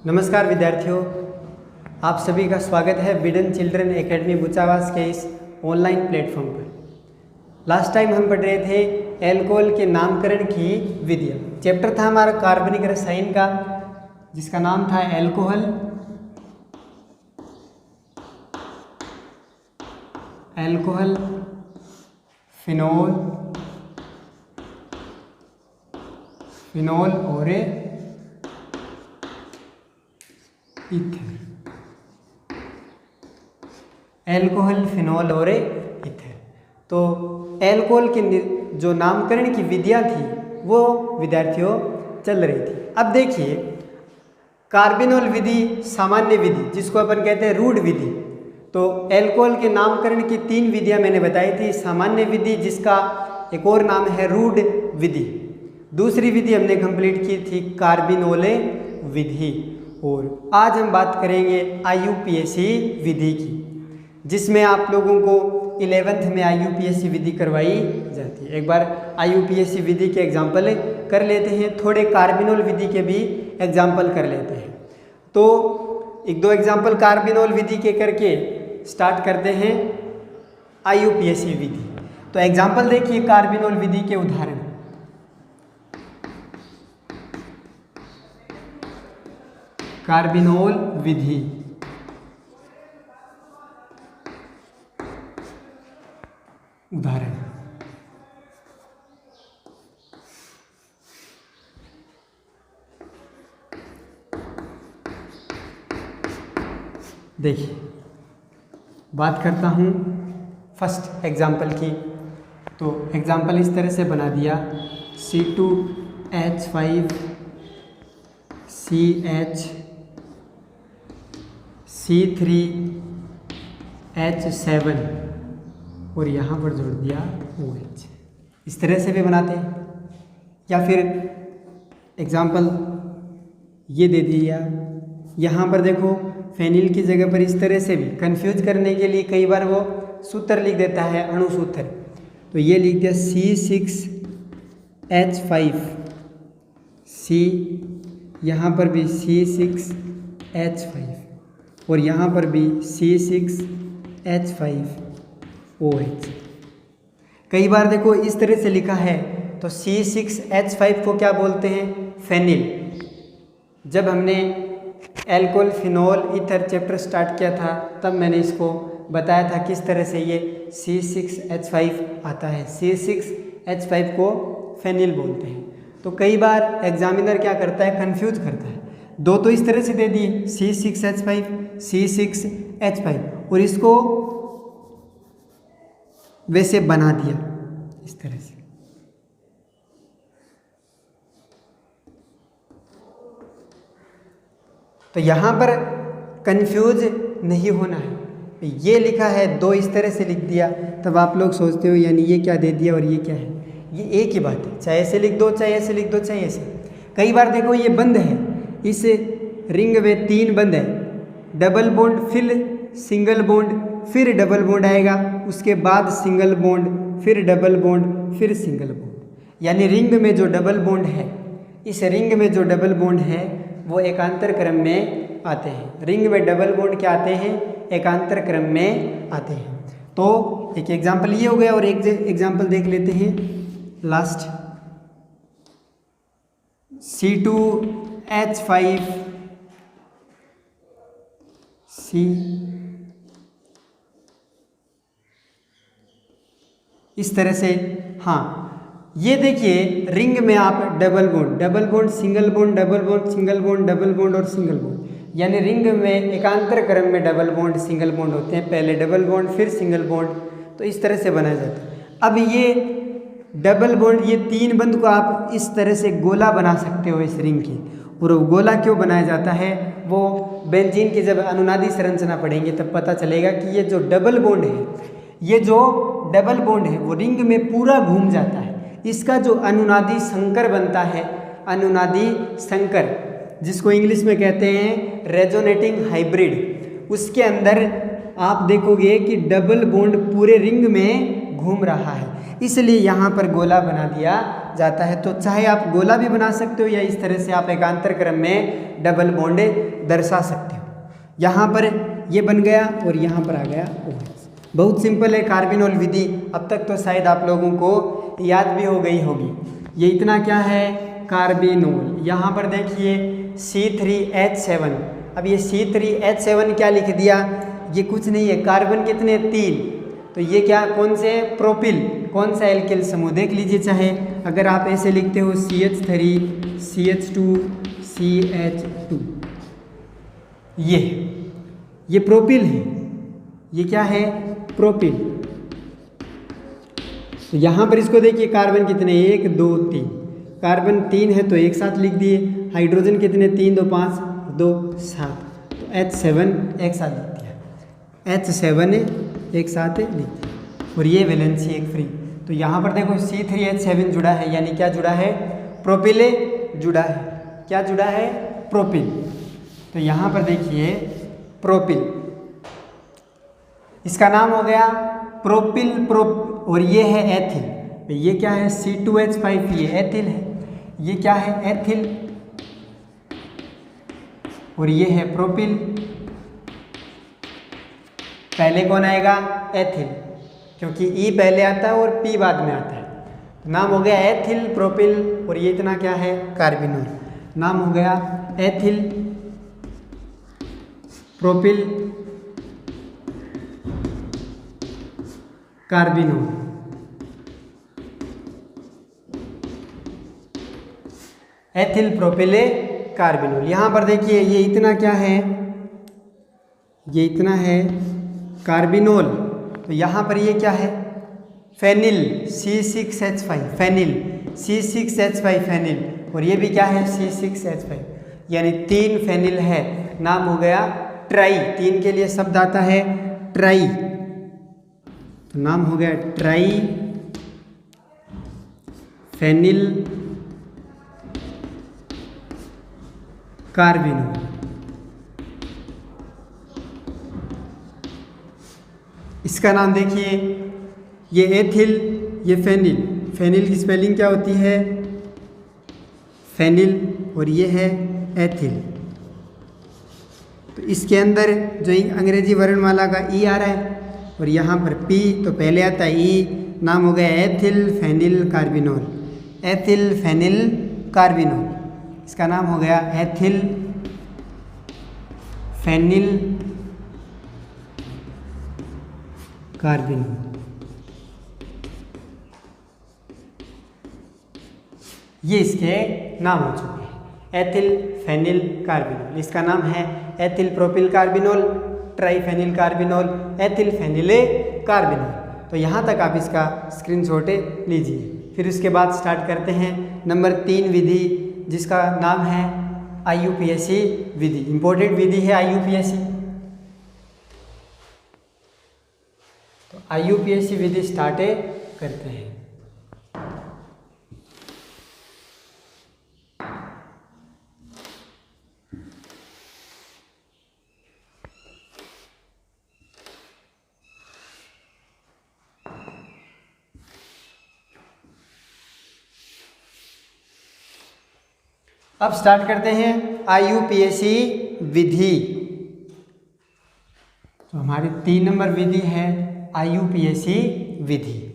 नमस्कार विद्यार्थियों, आप सभी का स्वागत है बिडन चिल्ड्रन एकेडमी बुचावास के इस ऑनलाइन प्लेटफॉर्म पर। लास्ट टाइम हम पढ़ रहे थे एल्कोहल के नामकरण की विधियाँ। चैप्टर था हमारा कार्बनिक रसायन का, जिसका नाम था एल्कोहल, फिनोल और ईथर। एल्कोहल, फिनोल और ईथर। तो एल्कोहल के जो नामकरण की विधियाँ थी वो विद्यार्थियों चल रही थी। अब देखिए, कार्बिनोल विधि, सामान्य विधि जिसको अपन कहते हैं रूढ़ विधि। तो एल्कोहल के नामकरण की 3 विधियाँ मैंने बताई थी। सामान्य विधि, जिसका एक और नाम है रूढ़ विधि। दूसरी विधि हमने कंप्लीट की थी कार्बिनोल विधि। और आज हम बात करेंगे IUPAC विधि की, जिसमें आप लोगों को 11th में IUPAC विधि करवाई जाती है। एक बार IUPAC विधि के एग्जाम्पल कर लेते हैं, थोड़े कार्बिनोल विधि के भी एग्जाम्पल कर लेते हैं। तो 1-2 एग्जाम्पल कार्बिनोल विधि के करके स्टार्ट करते हैं IUPAC विधि। तो एग्जाम्पल देखिए कार्बिनोल विधि के उदाहरण। कार्बिनोल विधि, उदाहरण देखिए, बात करता हूँ फर्स्ट एग्जाम्पल की। तो एग्जाम्पल इस तरह से बना दिया, C2H5CH C3H7 और यहाँ पर जोड़ दिया OH। इस तरह से भी बनाते हैं। या फिर एग्जाम्पल ये दे दिया, यहाँ पर देखो फेनिल की जगह पर इस तरह से भी कंफ्यूज करने के लिए कई बार वो सूत्र लिख देता है, अणु सूत्र। तो ये लिख दिया C6H5 C, यहाँ पर भी C6H5 और यहाँ पर भी C6H5OH। कई बार देखो इस तरह से लिखा है, तो C6H5 को क्या बोलते हैं? फेनिल। जब हमने alcohol, phenol, ether chapter start किया था तब मैंने इसको बताया था किस तरह से ये C6H5 आता है। C6H5 को फेनिल बोलते हैं। तो कई बार एग्जामिनर क्या करता है, कंफ्यूज करता है। 2 तो इस तरह से दे दिए, C6H5 C6H5, और इसको वैसे बना दिया इस तरह से। तो यहाँ पर कंफ्यूज नहीं होना है। ये लिखा है 2 इस तरह से लिख दिया, तब आप लोग सोचते हो यानी ये क्या दे दिया और ये क्या है। ये एक ही बात है, चाहे ऐसे लिख दो, चाहे ऐसे लिख दो, चाहे ऐसे। कई बार देखो ये बंद है, इस रिंग में 3 बंद है, डबल बॉन्ड फिर सिंगल बॉन्ड फिर डबल बॉन्ड आएगा, उसके बाद सिंगल बॉन्ड फिर डबल बॉन्ड फिर सिंगल बॉन्ड। यानी रिंग में जो डबल बॉन्ड है, इस रिंग में जो डबल बॉन्ड है वो एकांतर क्रम में आते हैं। रिंग में डबल बॉन्ड क्या आते हैं? एकांतर क्रम में आते हैं। तो एक एग्जाम्पल ये हो गया, और एक एग्जाम्पल देख लेते हैं लास्ट। C2H5 C, इस तरह से। हाँ, ये देखिए रिंग में आप double bond single bond, double bond single bond, double bond और सिंगल बॉन्ड, यानी रिंग में एकांतर क्रम में डबल बॉन्ड सिंगल बॉन्ड होते हैं। पहले डबल बॉन्ड फिर सिंगल बॉन्ड, तो इस तरह से बनाया जाता है। अब ये डबल बॉन्ड, ये 3 बंद को आप इस तरह से गोला बना सकते हो इस रिंग की। और वो गोला क्यों बनाया जाता है, वो बेंजीन की जब अनुनादी संरचना पढ़ेंगे तब पता चलेगा कि ये जो डबल बॉन्ड है, ये जो डबल बॉन्ड है वो रिंग में पूरा घूम जाता है। इसका जो अनुनादी संकर बनता है, अनुनादी संकर, जिसको इंग्लिश में कहते हैं रेजोनेटिंग हाइब्रिड, उसके अंदर आप देखोगे कि डबल बॉन्ड पूरे रिंग में घूम रहा है, इसलिए यहाँ पर गोला बना दिया जाता है। तो चाहे आप गोला भी बना सकते हो या इस तरह से आप एकांतर क्रम में डबल बॉन्ड दर्शा सकते हो। यहाँ पर ये बन गया और यहाँ पर आ गया OH। बहुत सिंपल है कार्बिनोल विधि। अब तक तो शायद आप लोगों को याद भी हो गई होगी। ये इतना क्या है, कार्बिनोल। यहाँ पर देखिए C3H7। अब ये C3H7 क्या लिख दिया, ये कुछ नहीं है, कार्बन कितने 3, तो ये क्या कौन से प्रोपिल, कौन सा एल्किल समूह देख लीजिए। चाहे अगर आप ऐसे लिखते हो CH3 CH2 CH2, ये प्रोपिल है, ये क्या है प्रोपिल। तो यहाँ पर इसको देखिए कार्बन कितने 1 2 3, कार्बन 3 है तो एक साथ लिख दिए। हाइड्रोजन कितने 3 2 5 2 7, तो H7 एक साथ लिख दिया, H7 एक साथ लिख दिया। और ये वैलेंसी एक फ्री। तो यहाँ पर देखो C3H7 जुड़ा है, यानी क्या जुड़ा है, प्रोपिले जुड़ा है। क्या जुड़ा है, प्रोपिल। तो यहाँ पर देखिए प्रोपिल, इसका नाम हो गया प्रोपिल और ये है एथिल। ये क्या है C2H5, ये एथिल है। ये क्या है एथिल और ये है प्रोपिल। पहले कौन आएगा, एथिल, क्योंकि E पहले आता है और P बाद में आता है। तो नाम हो गया एथिल प्रोपिल। और ये इतना क्या है, कार्बिनोल। नाम हो गया ethyl propyl carbinol. Ethyl propyl carbinol. यहाँ पर देखिए ये इतना क्या है, ये इतना है कार्बिनोल। तो यहाँ पर ये क्या है, phenyl C6H5, phenyl C6H5 phenyl. और ये भी क्या है C6H5, यानी 3 फेनिल है। नाम हो गया ट्राई। 3 के लिए शब्द आता है ट्राई, तो नाम हो गया ट्राई फेनिल कार्बिनोल। इसका नाम देखिए, ये एथिल, ये फेनिल। फेनिल की स्पेलिंग क्या होती है, फेनिल, और ये है एथिल। तो इसके अंदर जो अंग्रेजी वर्णमाला का ई आ रहा है और यहाँ पर P, तो पहले आता है ई। नाम हो गया ethyl phenyl carbinol, ethyl phenyl carbinol. इसका नाम हो गया एथिल फेनिल कार्बिनोल। ये इसके नाम हो चुके हैं, एथिल फेनिल कार्बिनोल। इसका नाम है ethyl propyl carbinol, triphenyl carbinol, ethyl phenyl carbinol. तो यहाँ तक आप इसका स्क्रीनशॉट लीजिए। फिर उसके बाद स्टार्ट करते हैं नंबर 3 विधि, जिसका नाम है IUPAC विधि। इंपॉर्टेंट विधि है IUPAC। तो IUPAC विधि स्टार्ट करते हैं। अब स्टार्ट करते हैं IUPAC विधि। तो हमारी 3 नंबर विधि है IUPAC विधि।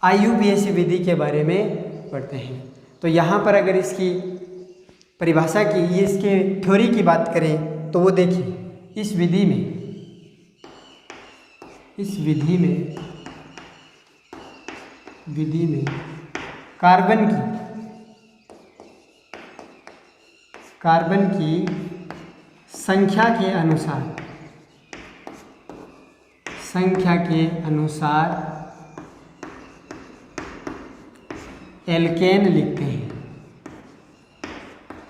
IUPAC विधि के बारे में पढ़ते हैं। तो यहाँ पर अगर इसकी परिभाषा की, ये इसके थ्योरी की बात करें तो वो देखिए, इस विधि में कार्बन की संख्या के अनुसार एल्केन लिखते हैं।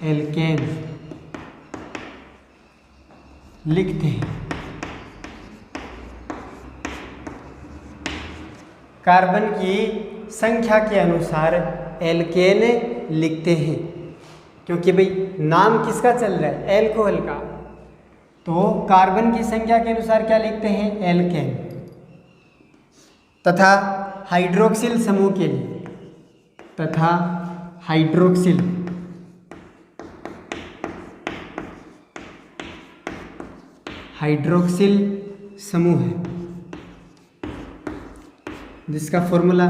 एल्केन लिखते हैं। कार्बन की संख्या के अनुसार एल्केन लिखते हैं। क्योंकि भाई नाम किसका चल रहा है, एल्कोहल का। तो कार्बन की संख्या के अनुसार क्या लिखते हैं, एल्केन। तथा हाइड्रोक्सिल समूह के लिए, तथा हाइड्रोक्सिल हाइड्रोक्सिल समूह है जिसका फॉर्मूला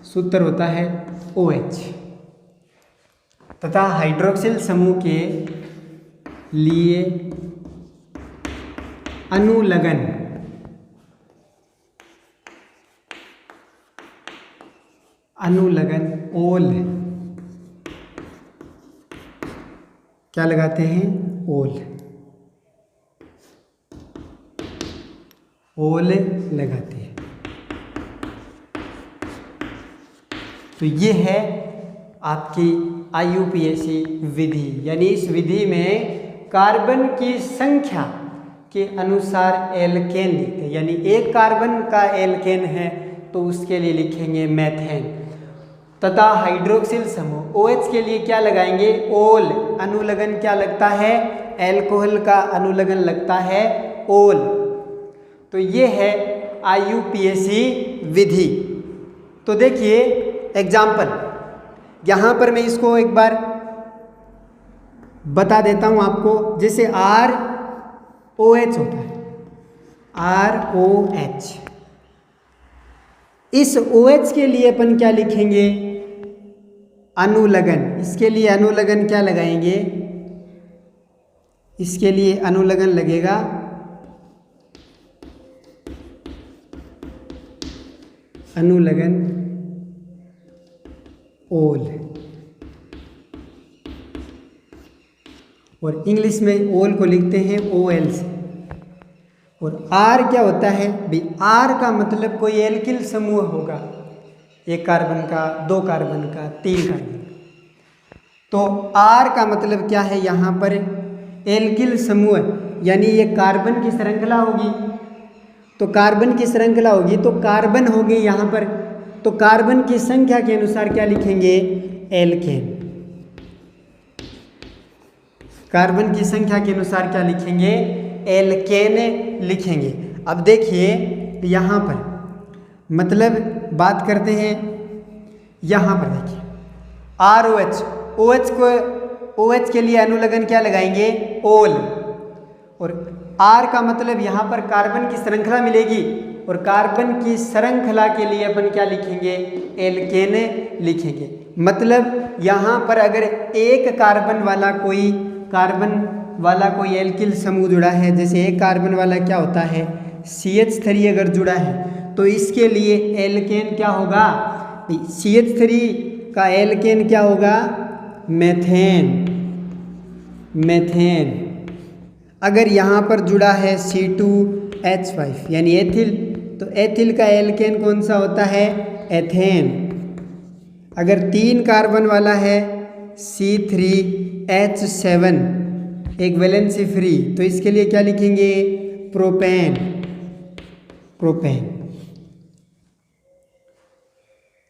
सूत्र होता है OH। तथा हाइड्रोक्सिल समूह के लिए अनुलग्न ओल क्या लगाते हैं, ओल लगाते हैं। तो ये है आपकी IUPAC विधि, यानी इस विधि में कार्बन की संख्या के अनुसार एल्केन लिखते हैं। यानी एक कार्बन का एल्केन है तो उसके लिए लिखेंगे मेथेन। तथा हाइड्रोक्सिल समूह OH के लिए क्या लगाएंगे, ओल। अनुलग्न क्या लगता है, एल्कोहल का अनुलग्न लगता है ओल। तो ये है IUPAC विधि। तो देखिए एग्जाम्पल, यहाँ पर मैं इसको एक बार बता देता हूँ आपको। जैसे ROH होता है, ROH, इस OH के लिए अपन क्या लिखेंगे, अनुलग्न। इसके लिए अनुलग्न क्या लगाएंगे, इसके लिए अनुलग्न लगेगा अनुलग्न ओल। और इंग्लिश में ओल को लिखते हैं OL से। और R क्या होता है भाई, R का मतलब कोई एल्किल समूह होगा, एक कार्बन का, दो कार्बन का, तीन कार्बन का। तो R का मतलब क्या है, यहाँ पर एल्किल समूह, यानी ये कार्बन की श्रृंखला होगी। तो कार्बन की श्रृंखला होगी तो कार्बन होंगे यहाँ पर। तो कार्बन की संख्या के अनुसार क्या लिखेंगे, एल्केन। कार्बन की संख्या के अनुसार क्या लिखेंगे, एल्केन लिखेंगे। अब देखिए यहाँ पर मतलब बात करते हैं, यहाँ पर देखिए ROH, OH के लिए अनुलग्न क्या लगाएंगे, ओल। और R का मतलब यहाँ पर कार्बन की श्रृंखला मिलेगी, और कार्बन की श्रृंखला के लिए अपन क्या लिखेंगे, एल्केन लिखेंगे। मतलब यहाँ पर अगर एक कार्बन वाला कोई एल्किल समूह जुड़ा है, जैसे एक कार्बन वाला क्या होता है CH3 अगर जुड़ा है, तो इसके लिए एल्केन क्या होगा, CH3 का एल्केन क्या होगा, मेथेन। अगर यहाँ पर जुड़ा है C2H5 यानी एथिल, तो एथिल का एल्केन कौन सा होता है, एथेन। अगर तीन कार्बन वाला है C3H7 एक वैलेंसी फ्री, तो इसके लिए क्या लिखेंगे, प्रोपेन।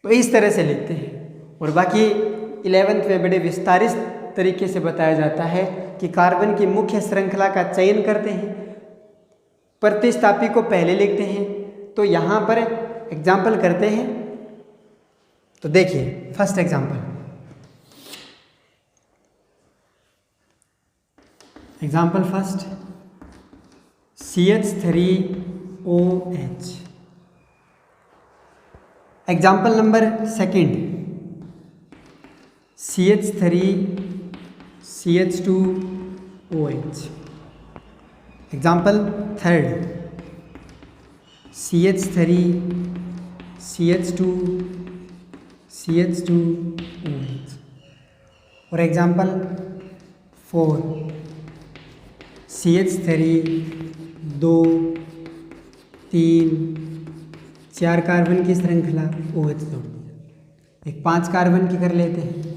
तो इस तरह से लिखते हैं। और बाकी 11th में बड़े विस्तारित तरीके से बताया जाता है कि कार्बन की मुख्य श्रृंखला का चयन करते हैं, प्रतिस्थापी को पहले लिखते हैं। तो यहाँ पर एग्जाम्पल करते हैं। तो देखिए first example first CH3OH। Example number second CH3CH2OH। Example third CH3CH2OH। और एग्जाम्पल फोर CH3 2 3 4 कार्बन की श्रृंखला OH जोड़ दिया। एक 5 कार्बन की कर लेते हैं,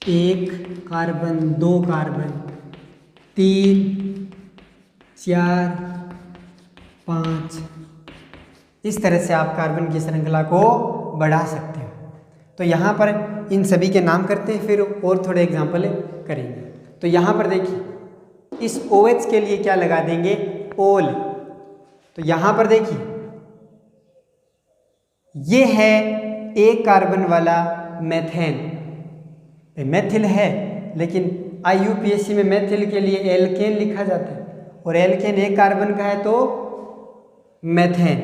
1 कार्बन 2 कार्बन 3 4 5, इस तरह से आप कार्बन की श्रृंखला को बढ़ा सकते हो। तो यहाँ पर इन सभी के नाम करते हैं, फिर और थोड़े एग्जाम्पल करेंगे। तो यहाँ पर देखिए इस OH के लिए क्या लगा देंगे, ओल। तो यहाँ पर देखिए ये है एक कार्बन वाला मेथेन, मेथिल है, लेकिन IUPAC में मेथिल के लिए एल्केन लिखा जाता है, और एल्केन एक कार्बन का है तो मेथेन।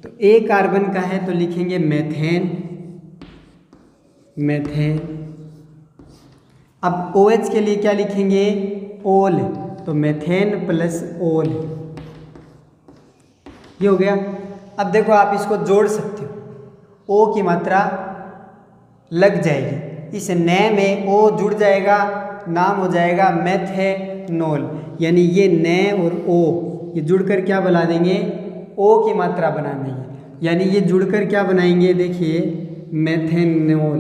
तो एक कार्बन का है तो लिखेंगे मेथेन, मेथेन। अब OH के लिए क्या लिखेंगे, ओल, तो मेथेन प्लस ओल, ये हो गया। अब देखो आप इसको जोड़ सकते हो, O की मात्रा लग जाएगी, इस न में O जुड़ जाएगा, नाम हो जाएगा मेथेनॉल, यानी ये न और O ये जुड़कर क्या बना देंगे, O की मात्रा बना देंगे, यानी ये जुड़कर क्या बनाएंगे, देखिए मेथेनॉल,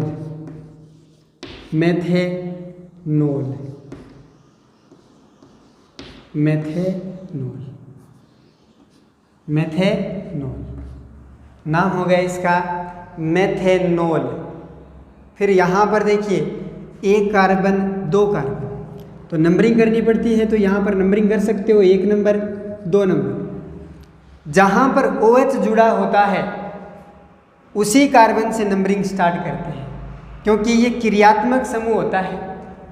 मेथेनॉल, मेथेनॉल, मेथेनॉल, नाम हो गया इसका मेथेनॉल। फिर यहाँ पर देखिए एक कार्बन दो कार्बन, तो नंबरिंग करनी पड़ती है, तो यहाँ पर नंबरिंग कर सकते हो, 1 नंबर 2 नंबर। जहाँ पर OH जुड़ा होता है उसी कार्बन से नंबरिंग स्टार्ट करते हैं, क्योंकि ये क्रियात्मक समूह होता है,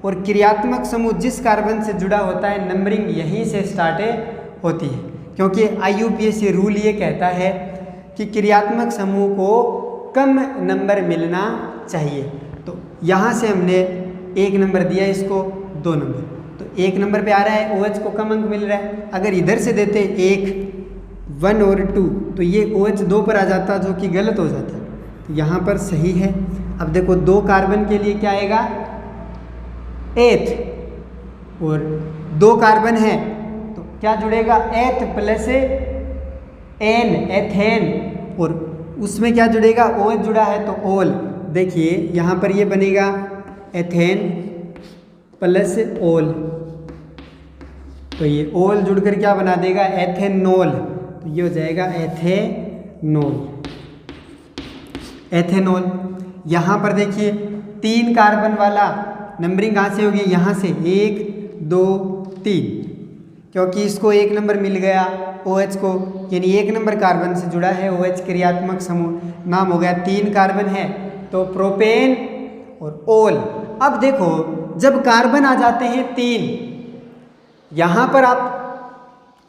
और क्रियात्मक समूह जिस कार्बन से जुड़ा होता है नंबरिंग यहीं से स्टार्ट होती है, क्योंकि IUPAC रूल ये कहता है कि क्रियात्मक समूह को कम नंबर मिलना चाहिए। तो यहाँ से हमने 1 नंबर दिया, इसको 2 नंबर, तो 1 नंबर पे आ रहा है, OH को कम अंक मिल रहा है। अगर इधर से देते 1 और 2 तो ये OH 2 पर आ जाता, जो कि गलत हो जाता, तो यहाँ पर सही है। अब देखो 2 कार्बन के लिए क्या आएगा, 8, और 2 कार्बन है तो क्या जुड़ेगा, एथ प्लस एन, एथेन, और उसमें क्या जुड़ेगा, OH जुड़ा है तो ओल। देखिए यहाँ पर ये बनेगा एथेन प्लस ओल, तो ये ओल जुड़कर क्या बना देगा, एथेनॉल, तो ये हो जाएगा एथेनॉल, एथेनॉल। यहाँ पर देखिए 3 कार्बन वाला नंबरिंग कहाँ से होगी, यहाँ से 1 2 3, क्योंकि इसको 1 नंबर मिल गया OH को, यानी 1 नंबर कार्बन से जुड़ा है OH क्रियात्मक समूह, नाम हो गया। 3 कार्बन है तो प्रोपेन और ओल। अब देखो जब कार्बन आ जाते हैं 3, यहाँ पर आप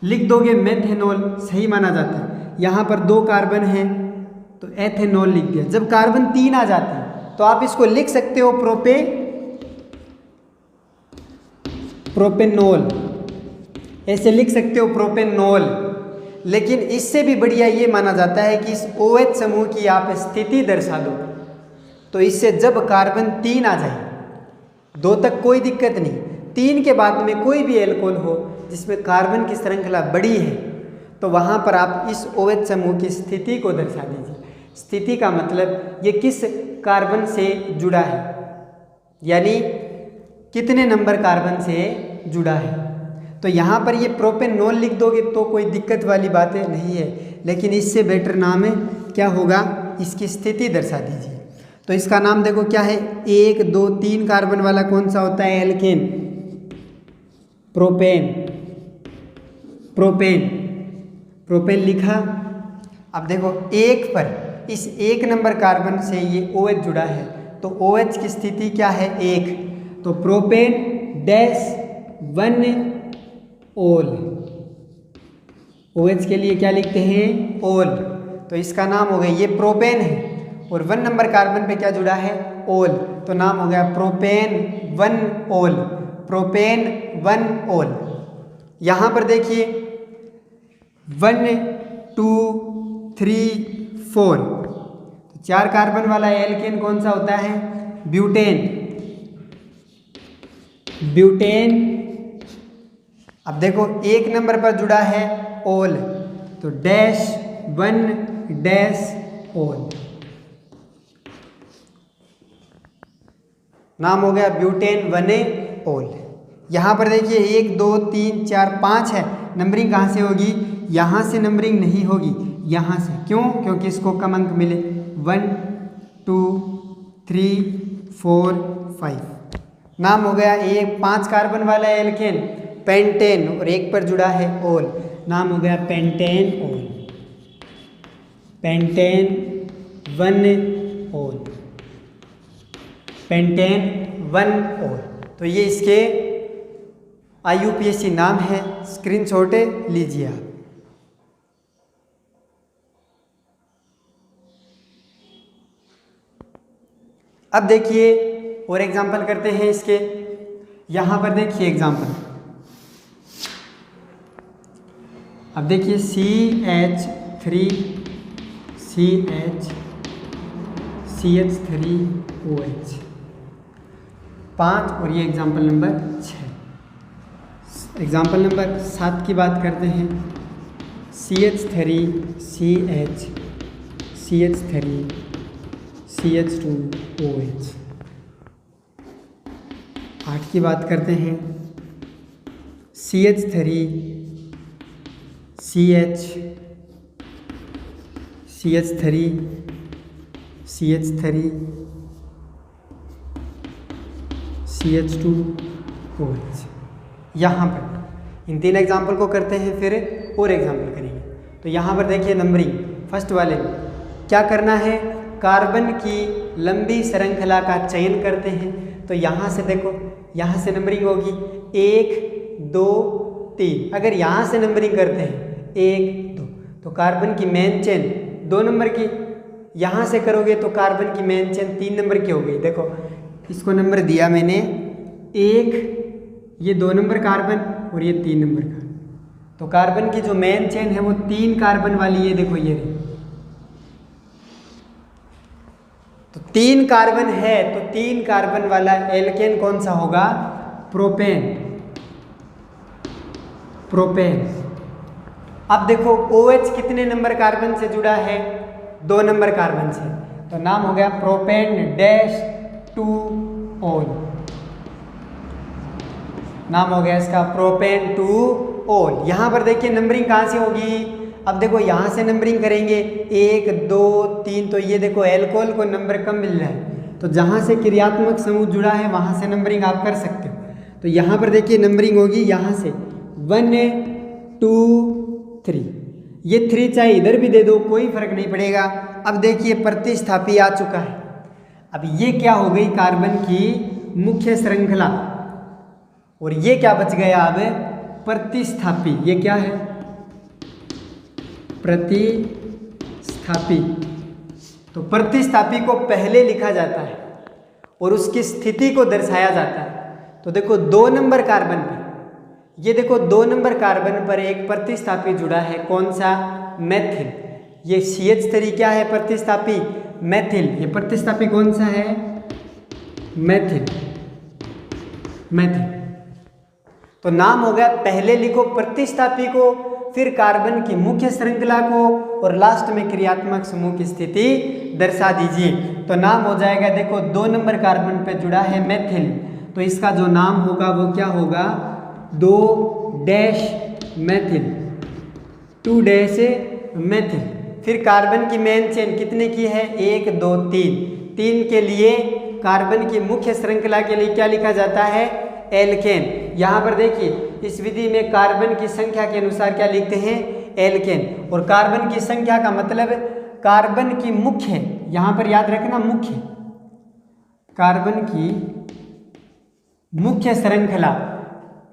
लिख दोगे मेथेनॉल, सही माना जाता है। यहाँ पर 2 कार्बन हैं तो एथेनॉल लिख दिया। जब कार्बन 3 आ जाते हैं तो आप इसको लिख सकते हो प्रोपेनॉल, ऐसे लिख सकते हो प्रोपेनॉल। लेकिन इससे भी बढ़िया ये माना जाता है कि इस OH समूह की आप स्थिति दर्शा दो, तो इससे जब कार्बन 3 आ जाए, 2 तक कोई दिक्कत नहीं, 3 के बाद में कोई भी एल्कोहल हो जिसमें कार्बन की श्रृंखला बड़ी है, तो वहाँ पर आप इस OH समूह की स्थिति को दर्शा दीजिए। स्थिति का मतलब ये किस कार्बन से जुड़ा है, यानी कितने नंबर कार्बन से जुड़ा है। तो यहाँ पर ये प्रोपेनॉल लिख दोगे तो कोई दिक्कत वाली बात नहीं है, लेकिन इससे बेटर नाम है क्या होगा, इसकी स्थिति दर्शा दीजिए। तो इसका नाम देखो क्या है, 1 2 3 कार्बन वाला कौन सा होता है, एल्केन, प्रोपेन, प्रोपेन, प्रोपेन लिखा। अब देखो 1 पर इस 1 नंबर कार्बन से ये OH जुड़ा है, तो OH की स्थिति क्या है, 1, तो प्रोपेन डैश 1 ओल, OH के लिए क्या लिखते हैं, ओल, तो इसका नाम हो गया, ये प्रोपेन है और 1 नंबर कार्बन पे क्या जुड़ा है, ओल, तो नाम हो गया प्रोपेन 1 ओल, प्रोपेन 1 ओल। यहाँ पर देखिए 1 2 3 4, तो 4 कार्बन वाला एल्केन कौन सा होता है, ब्यूटेन, ब्यूटेन। अब देखो 1 नंबर पर जुड़ा है ओल, तो डैश 1 डैश ओल, नाम हो गया ब्यूटेन 1 ओल। यहाँ पर देखिए 1 2 3 4 5 है, नंबरिंग कहाँ से होगी, यहाँ से नंबरिंग नहीं होगी, यहाँ से। क्यों, क्योंकि इसको कम अंक मिले, 1 2 3 4 5। नाम हो गया एक 5 कार्बन वाला एल्केन पेंटेन और एक पर जुड़ा है ओल, नाम हो गया पेंटेन ओल, पेंटेन 1 ओल, पेंटेन 1 ओल। तो ये इसके IUPAC नाम है, स्क्रीनशॉट लीजिए आप। अब देखिए और एग्जाम्पल करते हैं इसके। यहां पर देखिए एग्जाम्पल, अब देखिए CH3OH 5 और ये एग्जाम्पल नंबर 6। एग्जाम्पल नंबर 7 की बात करते हैं, CH3CH2OH 8 की बात करते हैं, CH2OH। यहाँ पर इन 3 एग्जाम्पल को करते हैं, फिर और एग्जाम्पल करेंगे। तो यहाँ पर देखिए नंबरिंग, फर्स्ट वाले में क्या करना है, कार्बन की लंबी श्रृंखला का चयन करते हैं। तो यहाँ से देखो, यहाँ से नंबरिंग होगी 1 2 3। अगर यहाँ से नंबरिंग करते हैं 1 2, तो कार्बन की मेन चेन 2 नंबर की, यहाँ से करोगे तो कार्बन की मेन चेन 3 नंबर की हो गई। देखो इसको नंबर दिया मैंने 1, ये 2 नंबर कार्बन और ये 3 नंबर कार्बन। तो कार्बन की जो मेन चेन है वो 3 कार्बन वाली है, देखो ये रही। तो 3 कार्बन है, तो 3 कार्बन वाला एल्केन कौन सा होगा, प्रोपेन, प्रोपेन। अब देखो OH कितने नंबर कार्बन से जुड़ा है, 2 नंबर कार्बन से, तो नाम हो गया प्रोपेन डैश 2 ओल, नाम हो गया इसका प्रोपेन 2 ओल। यहां पर देखिए नंबरिंग कहां से होगी, अब देखो यहां से नंबरिंग करेंगे 1 2 3, तो ये देखो एल्कोहल को नंबर कम मिल रहा है, तो जहां से क्रियात्मक समूह जुड़ा है वहां से नंबरिंग आप कर सकते हो। तो यहां पर देखिए नंबरिंग होगी यहाँ से 1 2 3, ये 3 चाहे इधर भी दे दो कोई फर्क नहीं पड़ेगा। अब देखिए प्रतिस्थापी आ चुका है। अब ये क्या हो गई, कार्बन की मुख्य श्रृंखला, और ये क्या बच गया अब, प्रतिस्थापी। ये क्या है, प्रतिस्थापी। तो प्रतिस्थापी को पहले लिखा जाता है और उसकी स्थिति को दर्शाया जाता है। तो देखो 2 नंबर कार्बन पर, ये देखो 2 नंबर कार्बन पर एक प्रतिस्थापी जुड़ा है, कौन सा, मेथिल। ये CH3 क्या है, प्रतिस्थापी मेथिल। ये प्रतिस्थापी कौन सा है, मेथिल, मेथिल। तो नाम हो गया, पहले लिखो प्रतिस्थापी को, फिर कार्बन की मुख्य श्रृंखला को, और लास्ट में क्रियात्मक समूह की स्थिति दर्शा दीजिए। तो नाम हो जाएगा, देखो 2 नंबर कार्बन पे जुड़ा है मेथिल, तो इसका जो नाम होगा वो क्या होगा, 2 डैश मेथिल, 2 डैश मेथिल। फिर कार्बन की मेन चेन कितने की है, 1 2 3, 3 के लिए कार्बन की मुख्य श्रृंखला के लिए क्या लिखा जाता है, एल्केन। यहाँ पर देखिए इस विधि में कार्बन की संख्या के अनुसार क्या लिखते हैं, एल्केन। और कार्बन की संख्या का मतलब कार्बन की मुख्य, यहाँ पर याद रखना मुख्य, कार्बन की मुख्य श्रृंखला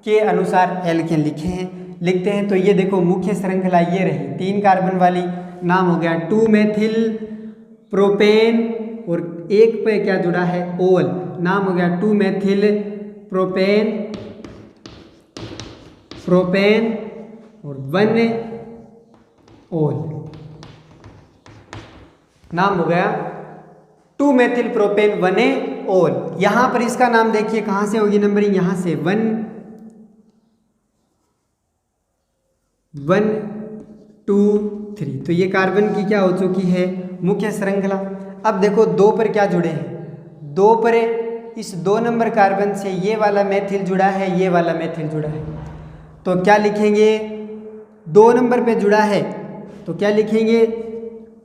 के अनुसार एल्केन लिखते हैं। तो ये देखो मुख्य श्रृंखला ये रही 3 कार्बन वाली, नाम हो गया 2 मेथिल प्रोपेन, और एक पे क्या जुड़ा है, ओल, नाम हो गया 2 मेथिल प्रोपेन, प्रोपेन और 1 ओल, नाम हो गया 2 मेथिल प्रोपेन 1 ओल। यहां पर इसका नाम देखिए कहां से होगी नंबरिंग, यहां से 1 1 2 3। तो ये कार्बन की क्या हो चुकी है, मुख्य श्रृंखला। अब देखो 2 पर क्या जुड़े हैं, 2 पर इस 2 नंबर कार्बन से ये वाला मेथिल जुड़ा है, ये वाला मेथिल जुड़ा है, तो क्या लिखेंगे, 2 नंबर पे जुड़ा है तो क्या लिखेंगे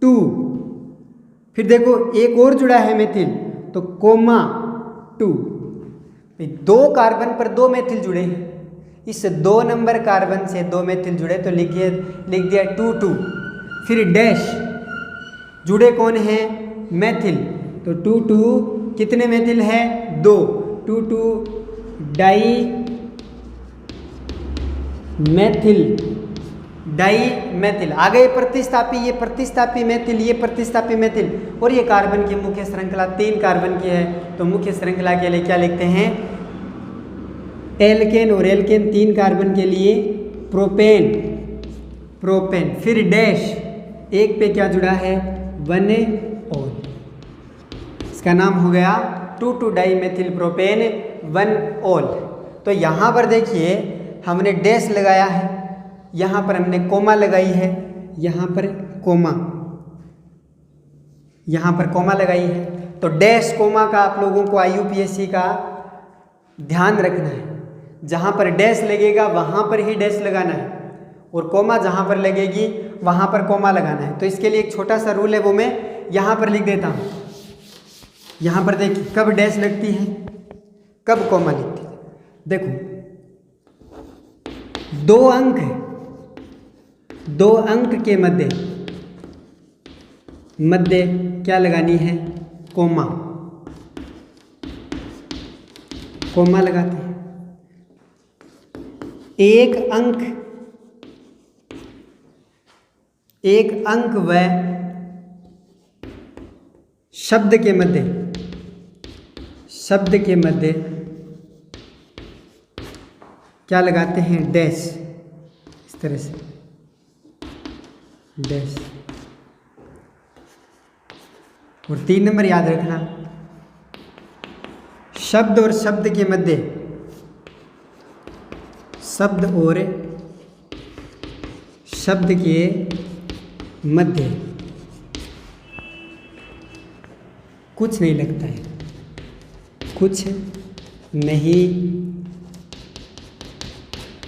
2। फिर देखो एक और जुड़ा है मेथिल, तो कोमा 2। 2 कार्बन पर 2 मेथिल जुड़े हैं, इस 2 नंबर कार्बन से 2 मेथिल जुड़े तो लिख दिया 2 2। फिर डैश जुड़े कौन है? मेथिल, तो 2 2 कितने मेथिल है? 2, 2 2 डाई मेथिल आ गए प्रतिस्थापी, ये प्रतिस्थापी मेथिल, ये प्रतिस्थापी मेथिल, और ये कार्बन की मुख्य श्रृंखला 3 कार्बन की है, तो मुख्य श्रृंखला के लिए क्या लिखते हैं? एल्केन, और एल्केन 3 कार्बन के लिए प्रोपेन। फिर डैश, एक पे क्या जुड़ा है? 1 ऑल, इसका नाम हो गया 2 2 डाई मेथिल प्रोपेन 1 ऑल। तो यहाँ पर देखिए हमने डैश लगाया है, यहाँ पर हमने कोमा लगाई है, यहाँ पर कोमा लगाई है। तो डैश कोमा का आप लोगों को IUPAC का ध्यान रखना है, जहाँ पर डैश लगेगा वहाँ पर ही डैश लगाना है, और कोमा जहाँ पर लगेगी वहाँ पर कोमा लगाना है। तो इसके लिए एक छोटा सा रूल है, वो मैं यहाँ पर लिख देता हूँ। यहाँ पर देखिए कब डैश लगती है, कब कोमा लिखती है। देखो 2 अंक के मध्य क्या लगानी है? कोमा लगाते हैं। 1 अंक व शब्द के मध्य क्या लगाते हैं? डैश, इस तरह से डैश। और 3 नंबर याद रखना, शब्द और शब्द के मध्य, शब्द और शब्द के मध्य कुछ नहीं लगता है, कुछ नहीं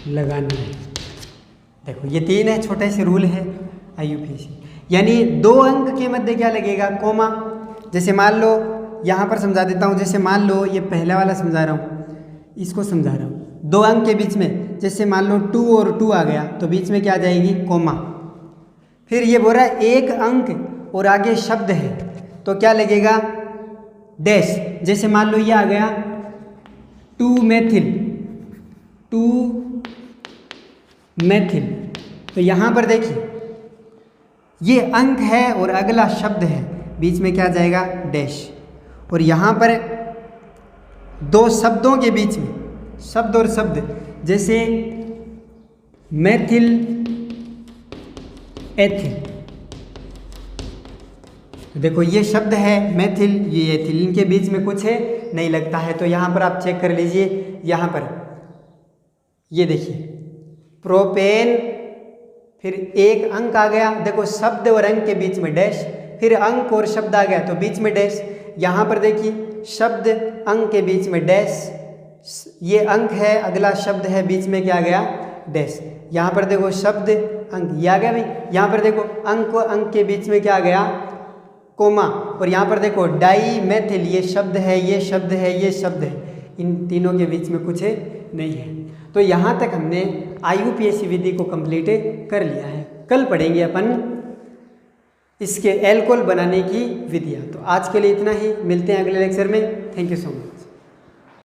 लगाना है। देखो ये 3 है, छोटे से रूल है IUPAC। यानी 2 अंक के मध्य क्या लगेगा? कोमा। जैसे मान लो, यहाँ पर समझा देता हूँ, जैसे मान लो ये पहला वाला समझा रहा हूँ, इसको समझा रहा हूँ। 2 अंक के बीच में, जैसे मान लो 2 और 2 आ गया, तो बीच में क्या आ जाएगी? कोमा। फिर ये बोल रहा है 1 अंक और आगे शब्द है, तो क्या लगेगा? डैश। जैसे मान लो ये आ गया 2 मेथिल, तो यहाँ पर देखिए ये अंक है और अगला शब्द है, बीच में क्या आ जाएगा? डैश। और यहाँ पर 2 शब्दों के बीच में, शब्द और शब्द, जैसे मेथिल एथिल, देखो ये शब्द है मेथिल, ये एथिल, इनके बीच में कुछ है नहीं लगता है। तो यहाँ पर आप चेक कर लीजिए, यहाँ पर ये देखिए प्रोपेन, फिर 1 अंक आ गया, देखो शब्द और अंक के बीच में डैश, फिर अंक और शब्द आ गया तो बीच में डैश। यहाँ पर देखिए शब्द अंक के बीच में डैश, ये अंक है, अगला शब्द है, बीच में क्या आ गया? डैश। यहाँ पर देखो शब्द अंक, ये आ गया भाई। यहाँ पर देखो अंक और अंक के बीच में क्या आ गया? कोमा। और यहाँ पर देखो डाई मेथिल, ये शब्द है, ये शब्द है, ये शब्द है, इन तीनों के बीच में कुछ नहीं है। तो यहाँ तक हमने IUPAC विधि को कंप्लीट कर लिया है। कल पढ़ेंगे अपन इसके एल्कोहल बनाने की विधियाँ। तो आज के लिए इतना ही, मिलते हैं अगले लेक्चर में। Thank you so much.